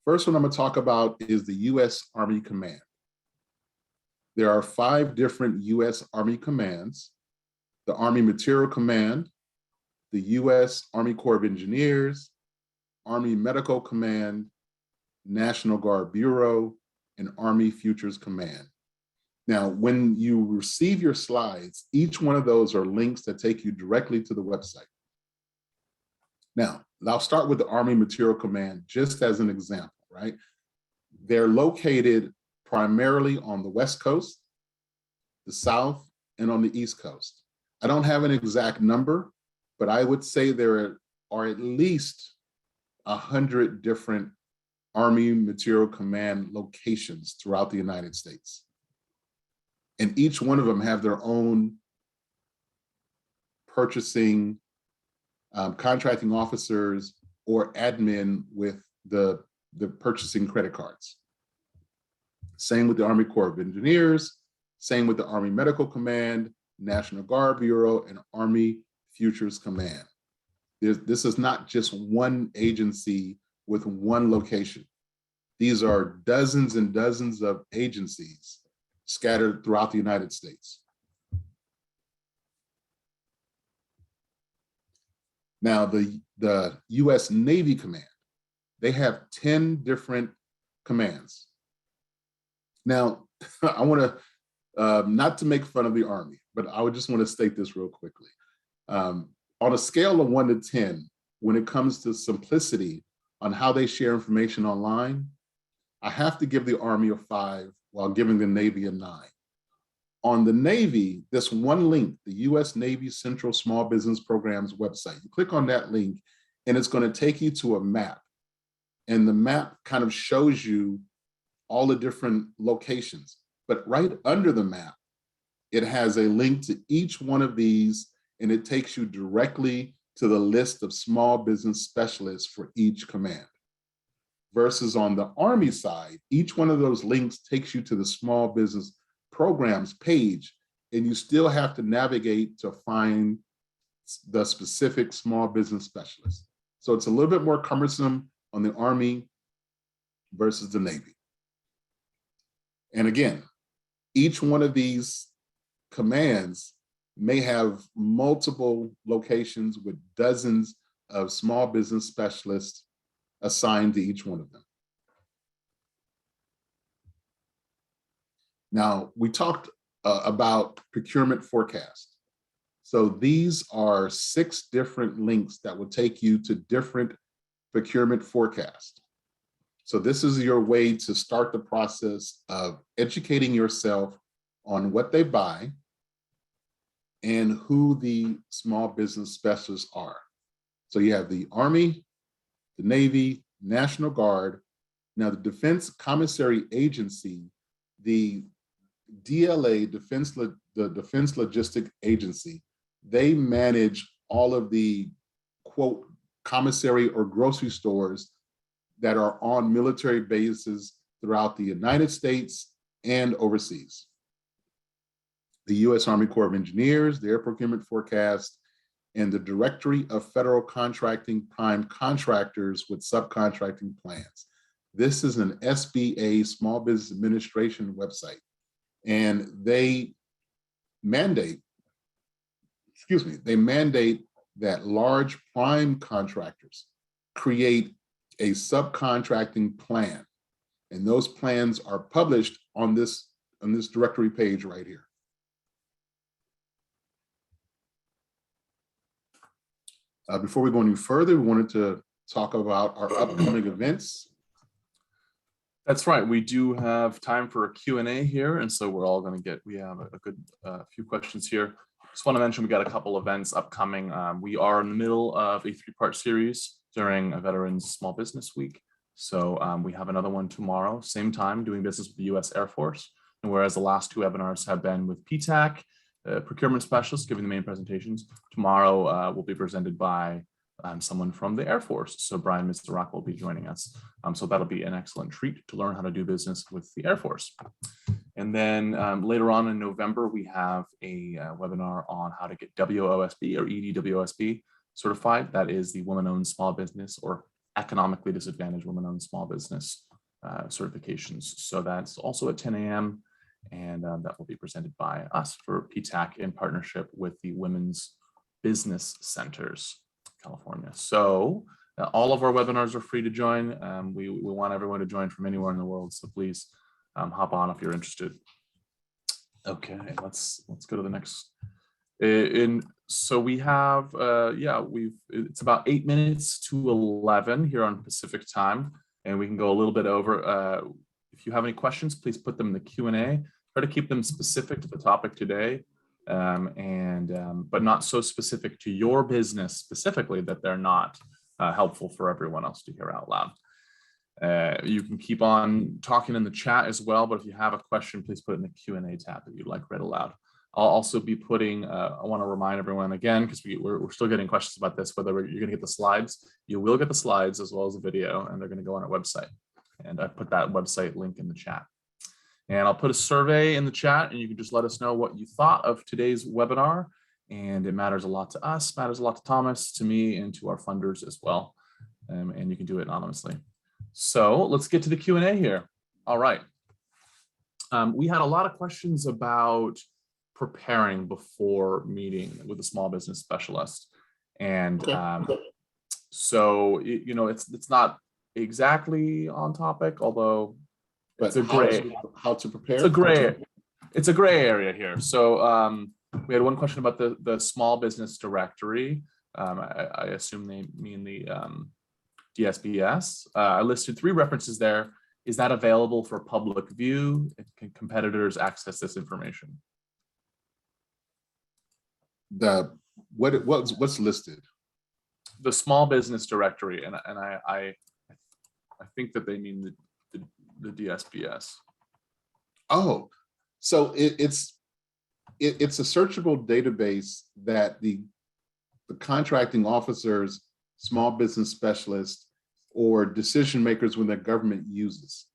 First one I'm gonna talk about is the U.S. Army Command. There are 5 different U.S. Army commands: the Army Material Command, the U.S. Army Corps of Engineers, Army Medical Command, National Guard Bureau, and Army Futures Command. Now, when you receive your slides, each one of those are links that take you directly to the website. Now, I'll start with the Army Material Command just as an example, right? They're located primarily on the West Coast, the South, and on the East Coast. I don't have an exact number, but I would say they're are at least 100 different Army Material Command locations throughout the United States. And each one of them have their own purchasing, contracting officers, or admin with the purchasing credit cards. Same with the Army Corps of Engineers, same with the Army Medical Command, National Guard Bureau, and Army Futures Command. This is not just one agency with one location. These are dozens and dozens of agencies scattered throughout the United States. Now, the US Navy Command, they have 10 different commands. Now, I want to, not to make fun of the Army, but I would just want to state this real quickly. On a scale of 1 to 10, when it comes to simplicity on how they share information online, I have to give the Army a 5 while giving the Navy a 9. On the Navy, this one link, the US Navy Central Small Business Programs website, you click on that link and it's going to take you to a map. And the map kind of shows you all the different locations. But right under the map, it has a link to each one of these, and it takes you directly to the list of small business specialists for each command. Versus on the Army side, each one of those links takes you to the small business programs page, and you still have to navigate to find the specific small business specialist. So it's a little bit more cumbersome on the Army versus the Navy. And again, each one of these commands may have multiple locations with dozens of small business specialists assigned to each one of them. Now, we talked about Procurement Forecast. So these are 6 different links that will take you to different procurement forecasts. So this is your way to start the process of educating yourself on what they buy and who the small business specialists are. So you have the Army, the Navy, National Guard. Now the Defense Commissary Agency, the DLA, the Defense Logistic Agency, they manage all of the, quote, commissary or grocery stores that are on military bases throughout the United States and overseas. The U.S. Army Corps of Engineers, their procurement forecast, and the Directory of Federal Contracting Prime Contractors with Subcontracting Plans. This is an SBA, Small Business Administration website, and they mandate, that large prime contractors create a subcontracting plan. And those plans are published on this directory page right here. Before we go any further, we wanted to talk about our upcoming events. That's right. We do have time for a Q&A here. And so we're all going to we have a good few questions here. Just want to mention we got a couple events upcoming. We are in the middle of a 3-part series during a Veterans Small Business Week. So we have another one tomorrow, same time, doing business with the U.S. Air Force. And whereas the last 2 webinars have been with PTAC, procurement specialists giving the main presentations, tomorrow will be presented by someone from the Air Force. So Brian Mr. Rock will be joining us. So that'll be an excellent treat to learn how to do business with the Air Force. And then later on in November, we have a webinar on how to get WOSB or EDWOSB certified. That is the Women-Owned Small Business or Economically Disadvantaged Women-Owned Small Business certifications. So that's also at 10 a.m. And that will be presented by us for PTAC in partnership with the Women's Business Centers, California. So all of our webinars are free to join. We want everyone to join from anywhere in the world. So please hop on if you're interested. Okay, let's go to the next. So we have, it's about 8 minutes to 11 here on Pacific time, and we can go a little bit over. If you have any questions, please put them in the Q&A. Try to keep them specific to the topic today. but not so specific to your business specifically that they're not helpful for everyone else to hear out loud. You can keep on talking in the chat as well, but if you have a question, please put it in the Q&A tab that you'd like read aloud. I'll also be putting, I want to remind everyone again, because we're still getting questions about this, whether you're going to get the slides. You will get the slides as well as the video, and they're going to go on our website. And I put that website link in the chat. And I'll put a survey in the chat, and you can just let us know what you thought of today's webinar. And it matters a lot to us, matters a lot to Thomas, to me, and to our funders as well. And you can do it anonymously. So let's get to the Q&A here. All right. We had a lot of questions about preparing before meeting with a small business specialist. And so, it's not exactly on topic, although it's a gray, how to prepare. It's a gray area here. So we had one question about the small business directory. I assume they mean the DSBS. I listed 3 references there. Is that available for public view? Can competitors access this information? What's listed? The small business directory, and I think that they mean the DSBS. Oh, so it's a searchable database that the contracting officers, small business specialists, or decision makers when their government uses.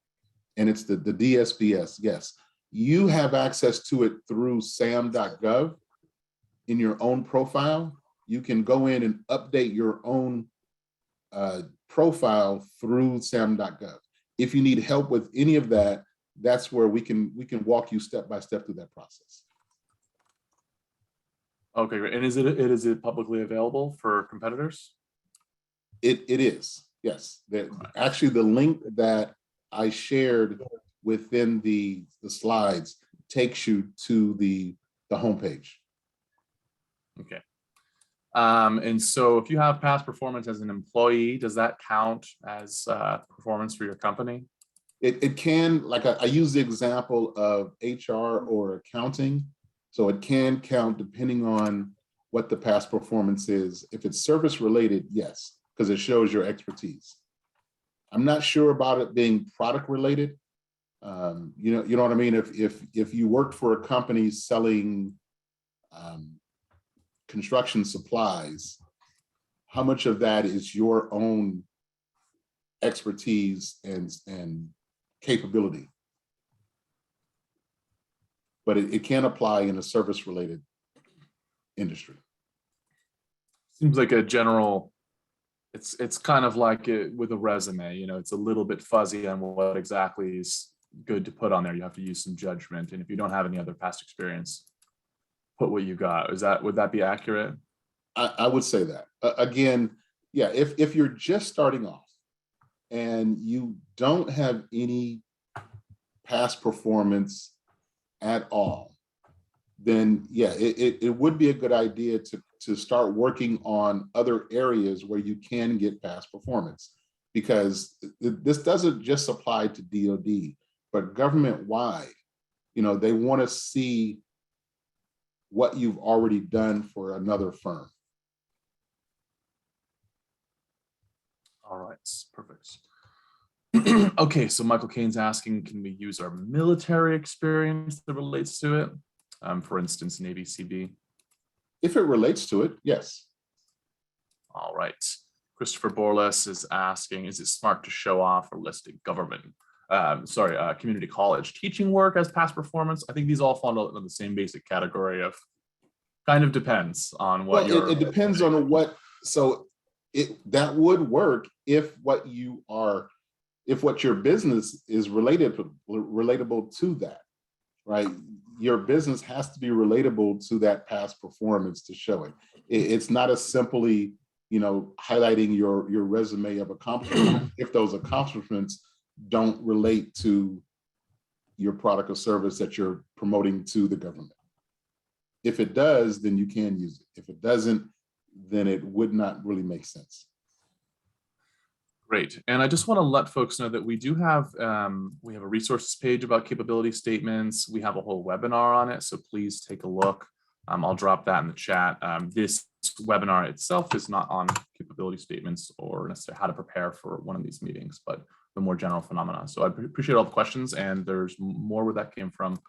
And it's the DSBS, yes. You have access to it through sam.gov in your own profile. You can go in and update your own profile through sam.gov. If you need help with any of that, that's where we can walk you step by step through that process. Okay, great. And is it publicly available for competitors? It is, yes. Actually, the link that I shared within the slides takes you to the homepage. Okay. And so if you have past performance as an employee, does that count as performance for your company? It can, like I use the example of HR or accounting. So it can count depending on what the past performance is. If it's service related, yes, because it shows your expertise. I'm not sure about it being product related. You know what I mean? If you worked for a company selling construction supplies, how much of that is your own expertise and capability? But it can apply in a service-related industry. Seems like a general, it's kind of like with a resume, it's a little bit fuzzy on what exactly is good to put on there. You have to use some judgment. And if you don't have any other past experience, put what you got. Would that be accurate? I would say that. Again, yeah, if you're just starting off and you don't have any past performance at all, then yeah, it would be a good idea to start working on other areas where you can get past performance, because this doesn't just apply to DOD, but government-wide. They want to see what you've already done for another firm. All right, perfect. Okay, so Michael Kane's asking, can we use our military experience that relates to it? For instance, Navy CB. If it relates to it, yes. All right. Christopher Borles is asking, is it smart to show off or list a government, community college teaching work as past performance? I think these all fall into the same basic category of kind of depends on what it depends on what, so that would work if what your business is relatable to that, right? Your business has to be relatable to that past performance to show it. It's not as simply, highlighting your resume of accomplishments if those accomplishments don't relate to your product or service that you're promoting to the government. If it does, then you can use it. If it doesn't, then it would not really make sense. Great. And I just want to let folks know that we do have, we have a resources page about capability statements. We have a whole webinar on it, so please take a look. I'll drop that in the chat. This webinar itself is not on capability statements or necessarily how to prepare for one of these meetings, but the more general phenomena. So I appreciate all the questions, and there's more where that came from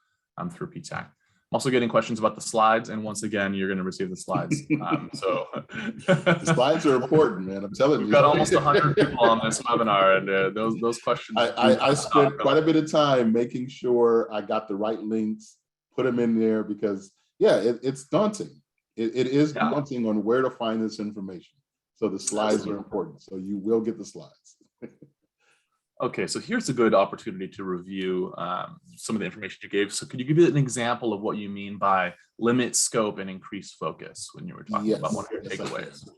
through PTAC. I'm also getting questions about the slides, and once again, you're going to receive the slides. The slides are important, man. I'm telling you. We've got almost 100 people on this webinar, and those questions. I spent quite a bit of time making sure I got the right links, put them in there, because yeah, it's daunting. It is daunting on where to find this information. So the slides are important. So you will get the slides. Okay, so here's a good opportunity to review some of the information you gave. So could you give an example of what you mean by limit scope and increase focus when you were talking about one of your takeaways?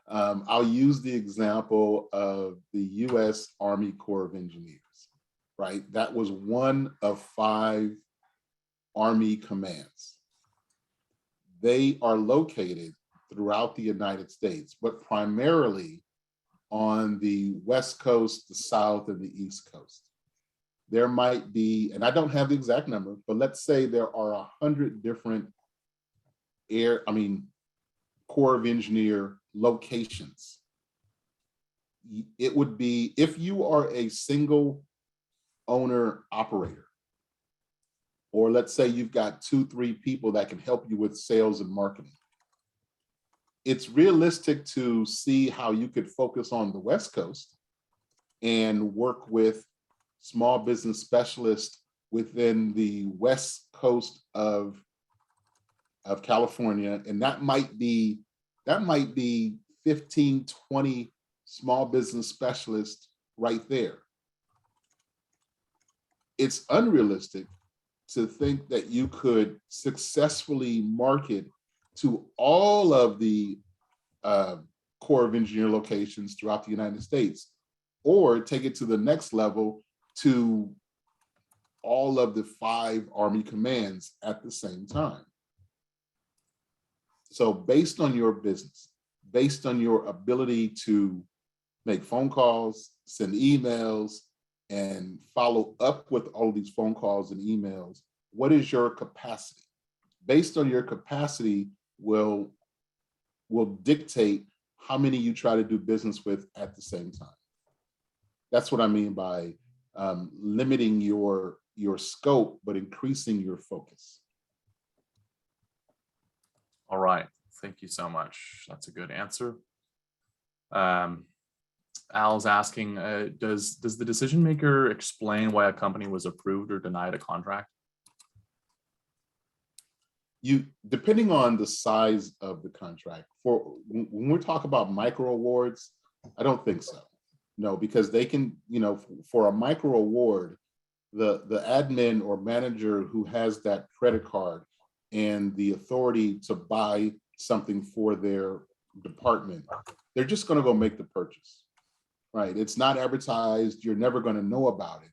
I'll use the example of the U.S. Army Corps of Engineers, right? That was one of 5 Army commands. They are located throughout the United States, but primarily on the West Coast, the South, and the East Coast. There might be, and I don't have the exact number, but let's say there are 100 different Corps of Engineer locations. It would be, if you are a single owner operator, or let's say you've got 2-3 people that can help you with sales and marketing, it's realistic to see how you could focus on the West Coast and work with small business specialists within the West Coast of California. And that might be 15, 20 small business specialists right there. It's unrealistic to think that you could successfully market to all of the Corps of Engineer locations throughout the United States, or take it to the next level to all of the 5 Army commands at the same time. So based on your business, based on your ability to make phone calls, send emails, and follow up with all these phone calls and emails, what is your capacity? Based on your capacity will dictate how many you try to do business with at the same time. That's what I mean by limiting your scope, but increasing your focus. All right, thank you so much. That's a good answer. Al's asking, does the decision maker explain why a company was approved or denied a contract? Depending on the size of the contract, when we talk about micro awards, I don't think so. No, because they can, for a micro award, the admin or manager who has that credit card and the authority to buy something for their department, they're just going to go make the purchase, right? It's not advertised. You're never going to know about it.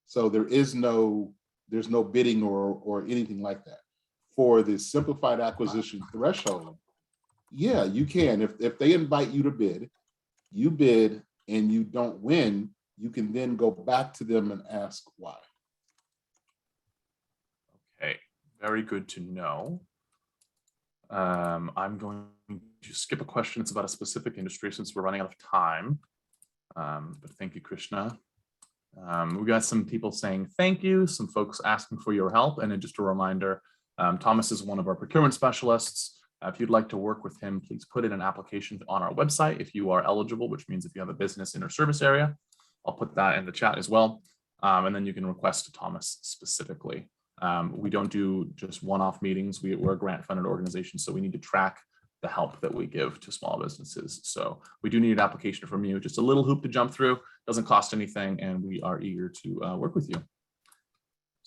So there's no bidding or anything like that. For the simplified acquisition threshold, yeah, you can. If they invite you to bid, you bid and you don't win, you can then go back to them and ask why. Okay, very good to know. I'm going to skip a question. It's about a specific industry since we're running out of time. But thank you, Krishna. We got some people saying thank you, some folks asking for your help, and then just a reminder, Thomas is one of our procurement specialists. If you'd like to work with him, please put in an application on our website if you are eligible, which means if you have a business in our service area. I'll put that in the chat as well. And then you can request Thomas specifically. We don't do just one-off meetings. We're a grant-funded organization, so we need to track the help that we give to small businesses. So we do need an application from you, just a little hoop to jump through, doesn't cost anything, and we are eager to work with you.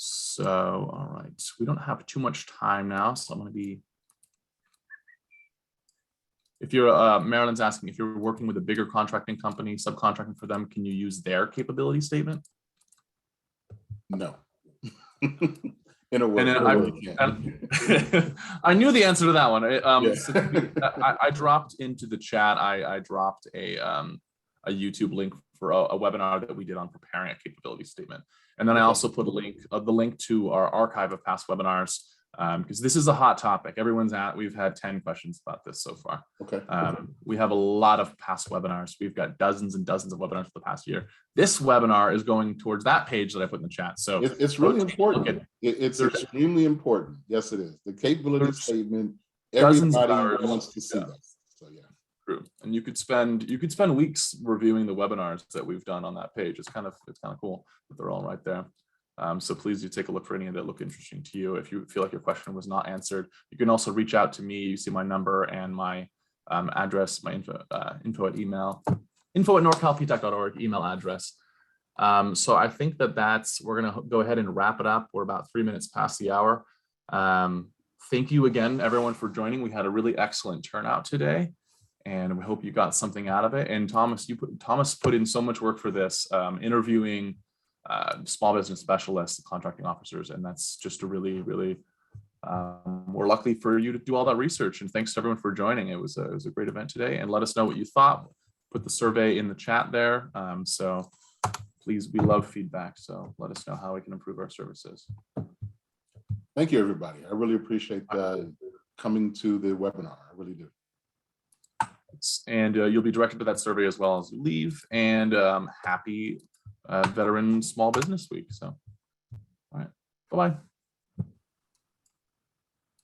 So, all right, we don't have too much time now, so I'm going to be, if you're, Marilyn's asking, if you're working with a bigger contracting company, subcontracting for them, can you use their capability statement? No. In a word, I knew the answer to that one. Yeah. I dropped into the chat, I dropped a YouTube link for a webinar that we did on preparing a capability statement. And then I also put a link, the link to our archive of past webinars. because this is a hot topic. We've had 10 questions about this so far. Okay. We have a lot of past webinars. We've got dozens and dozens of webinars for the past year. This webinar is going towards that page that I put in the chat. So It's really important. It's extremely important. Yes, it is. The capability statement, everybody wants to see that. So yeah. True. And you could spend weeks reviewing the webinars that we've done on that page. It's kind of cool that they're all right there. So please do take a look for any that look interesting to you. If you feel like your question was not answered, you can also reach out to me. You see my number and my address, my info at norcalptac.org email address. So I think we're going to go ahead and wrap it up. We're about 3 minutes past the hour. Thank you again, everyone, for joining. We had a really excellent turnout today, and we hope you got something out of it. And Thomas put in so much work for this, interviewing small business specialists, contracting officers, and that's just a really, really, we're lucky for you to do all that research. And thanks to everyone for joining. It was a great event today, and let us know what you thought. Put the survey in the chat there. So please, we love feedback. So let us know how we can improve our services. Thank you, everybody. I really appreciate coming to the webinar. I really do. And you'll be directed to that survey as well as you leave. And happy Veteran Small Business Week. So, all right, bye-bye.